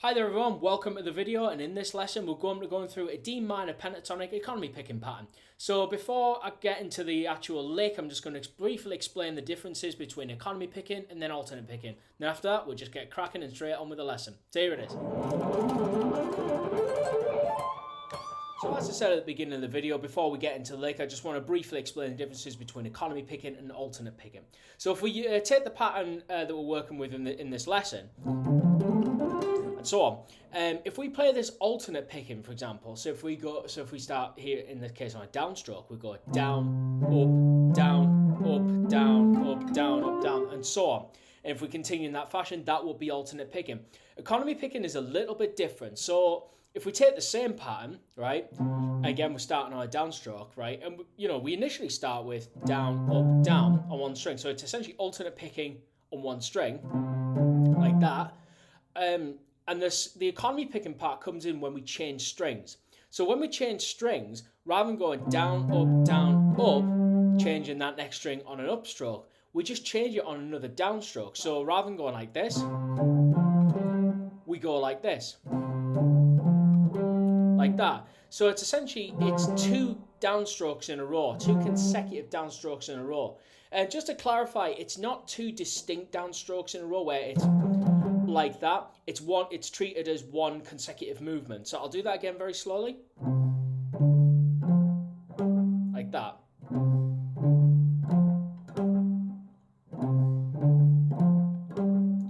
Hi there everyone, welcome to the video, and in this lesson we're going to be going through a D minor pentatonic economy picking pattern. So before I get into the actual lick, I'm just going to briefly explain the differences between economy picking and then alternate picking. Then after that we'll just get cracking and straight on with the lesson. So here it is. So as I said at the beginning of the video, before we get into the lick, I just want to briefly explain the differences between economy picking and alternate picking. So if we take the pattern that we're working with in this lesson, and so on. If we play this alternate picking, for example, so if we start here in this case on a downstroke, we go down, up, down, up, down, up, down, up, down, and so on. And if we continue in that fashion, that will be alternate picking. Economy picking is a little bit different. So if we take the same pattern, right, again we're starting on a downstroke, right, and we initially start with down, up, down on one string. So it's essentially alternate picking on one string, like that. And the economy picking part comes in when we change strings. So when we change strings, rather than going down, up, changing that next string on an upstroke, we just change it on another downstroke. So rather than going like this, we go like this. Like that. So it's essentially, two downstrokes in a row, two consecutive downstrokes in a row. And just to clarify, it's not two distinct downstrokes in a row where it's like that. It's treated as one consecutive movement. So I'll do that again very slowly. Like that.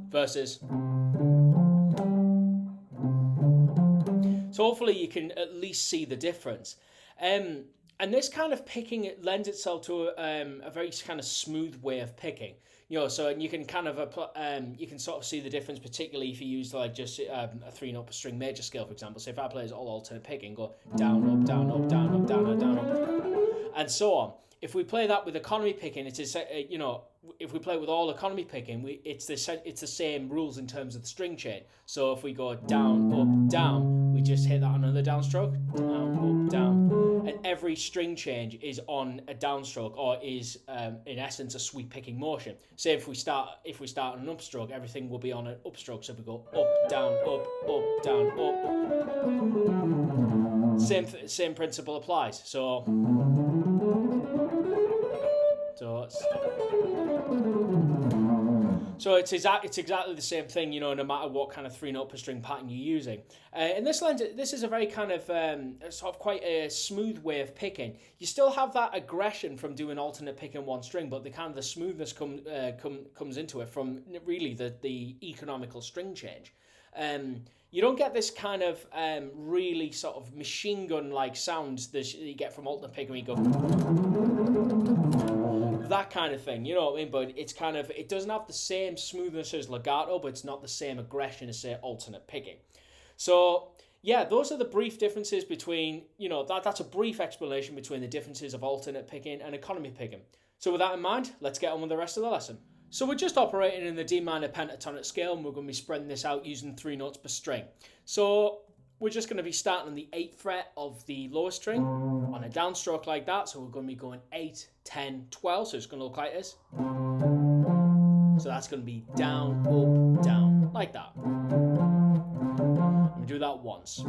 Versus. So hopefully you can at least see the difference. And this kind of picking, it lends itself to a very kind of smooth way of picking. So you can kind of you can sort of see the difference, particularly if you use like just a 3-note per string major scale, for example. So if I play as all alternate picking, go down, up, down, up, down, up, down, up, down, up, and so on. If we play that with economy picking, it is if we play with all economy picking, it's the same rules in terms of the string chain. So if we go down, up, down, we just hit that on another downstroke, down, up, down, and every string change is on a downstroke, or is in essence a sweep picking motion. Say if we start on an upstroke, everything will be on an upstroke. So if we go up, down, up, same principle applies. So it's exactly the same thing, no matter what kind of 3-note per string pattern you're using. In this lens, this is a very kind of sort of quite a smooth way of picking. You still have that aggression from doing alternate picking one string, but the smoothness comes into it from really the economical string change. You don't get this kind of really sort of machine gun like sounds that you get from alternate picking when you go that kind of thing, you know what I mean? But it doesn't have the same smoothness as legato, but it's not the same aggression as, say, alternate picking. So yeah, those are the brief differences between, that's a brief explanation between the differences of alternate picking and economy picking. So with that in mind, let's get on with the rest of the lesson. So we're just operating in the D minor pentatonic scale, and we're going to be spreading this out using 3 notes per string. So we're just going to be starting on the 8th fret of the lowest string on a downstroke like that. So we're going to be going 8, 10, 12. So it's going to look like this. So that's going to be down, up, down, like that. And we do that once.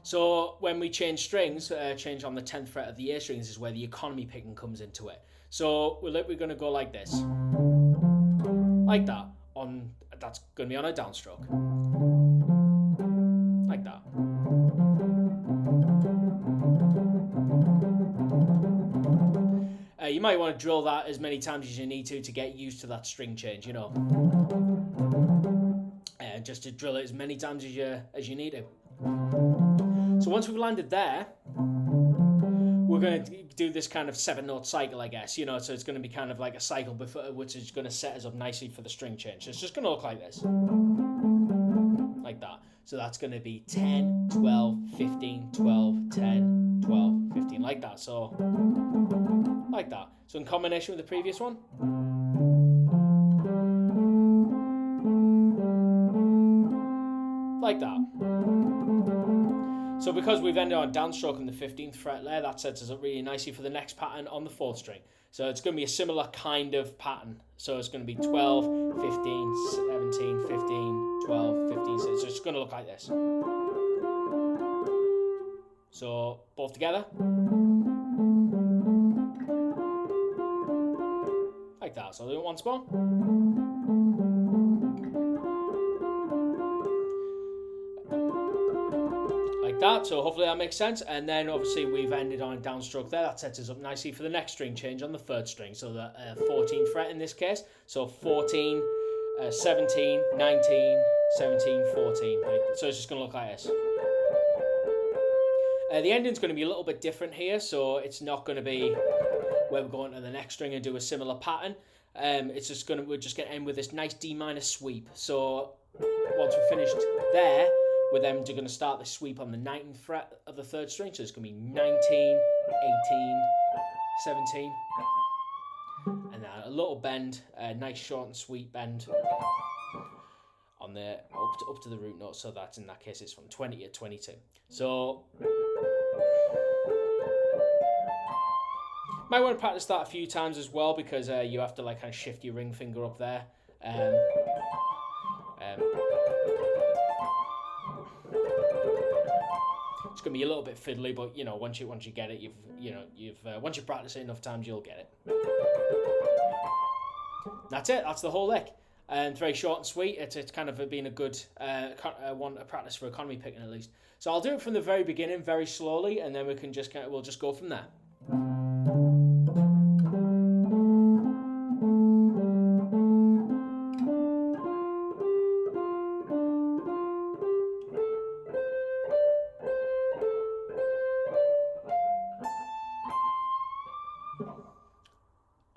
So when we change strings, change on the 10th fret of the A strings is where the economy picking comes into it. So we're going to go like this. Like that. That's going to be on a downstroke. Like that. You might want to drill that as many times as you need to get used to that string change, just to drill it as many times as you need to. So once we've landed there, we're going to do this kind of 7-note cycle, I guess, so it's going to be kind of like a cycle which is going to set us up nicely for the string change. So it's just going to look like this. Like that. So that's going to be 10, 12, 15, 12, 10, 12, 15, like that. So, like that. So in combination with the previous one. Like that. So because we've ended on downstroke on the 15th fret there, that sets us up really nicely for the next pattern on the 4th string. So it's going to be a similar kind of pattern. So it's going to be 12, 15, 17, 15, 12, 15. So it's just going to look like this. So both together. Like that. So I'll do it once more. That, so hopefully that makes sense. And then obviously we've ended on a downstroke there. That sets us up nicely for the next string change on the 3rd string, so the 14th fret in this case. So 14, 17, 19, 17, 14. So it's just going to look like this. The ending's going to be a little bit different here, so it's not going to be where we're going to the next string and do a similar pattern. It's just we're just going to end with this nice D minor sweep. So once we're finished there, we're then going to start the sweep on the 19th fret of the 3rd string. So it's going to be 19, 18, 17. And then a little bend, a nice short and sweet bend on the up to the root note. So that's, in that case, it's from 20 to 22. So might want to practice that a few times as well, because you have to like kind of shift your ring finger up there. It's going to be a little bit fiddly, but you know, once you get it, once you practice it enough times, you'll get it. That's it. That's the whole lick, and it's very short and sweet. It's kind of been a good one to practice for economy picking at least. So I'll do it from the very beginning, very slowly, and then we'll just go from there.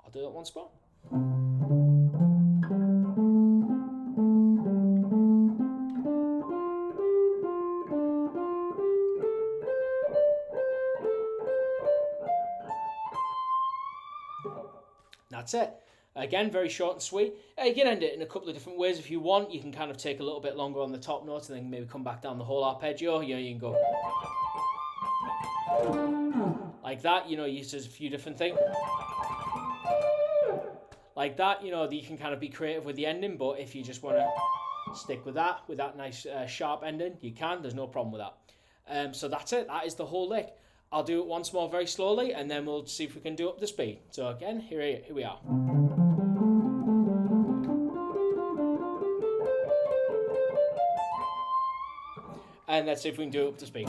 I'll do that one spot. That's it. Again, very short and sweet. You can end it in a couple of different ways if you want. You can kind of take a little bit longer on the top notes and then maybe come back down the whole arpeggio. You can go like that. There's a few different things. Like that, you can kind of be creative with the ending, but if you just want to stick with that nice sharp ending, you can. There's no problem with that. So that's it. That is the whole lick. I'll do it once more very slowly, and then we'll see if we can do up the speed. So again, here we are. And let's see if we can do it up to speed.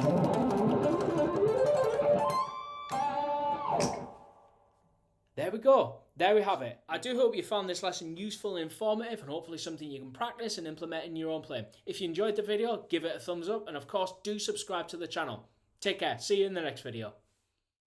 There we go. There we have it. I do hope you found this lesson useful and informative, and hopefully something you can practice and implement in your own playing. If you enjoyed the video, give it a thumbs up, and of course, do subscribe to the channel. Take care. See you in the next video.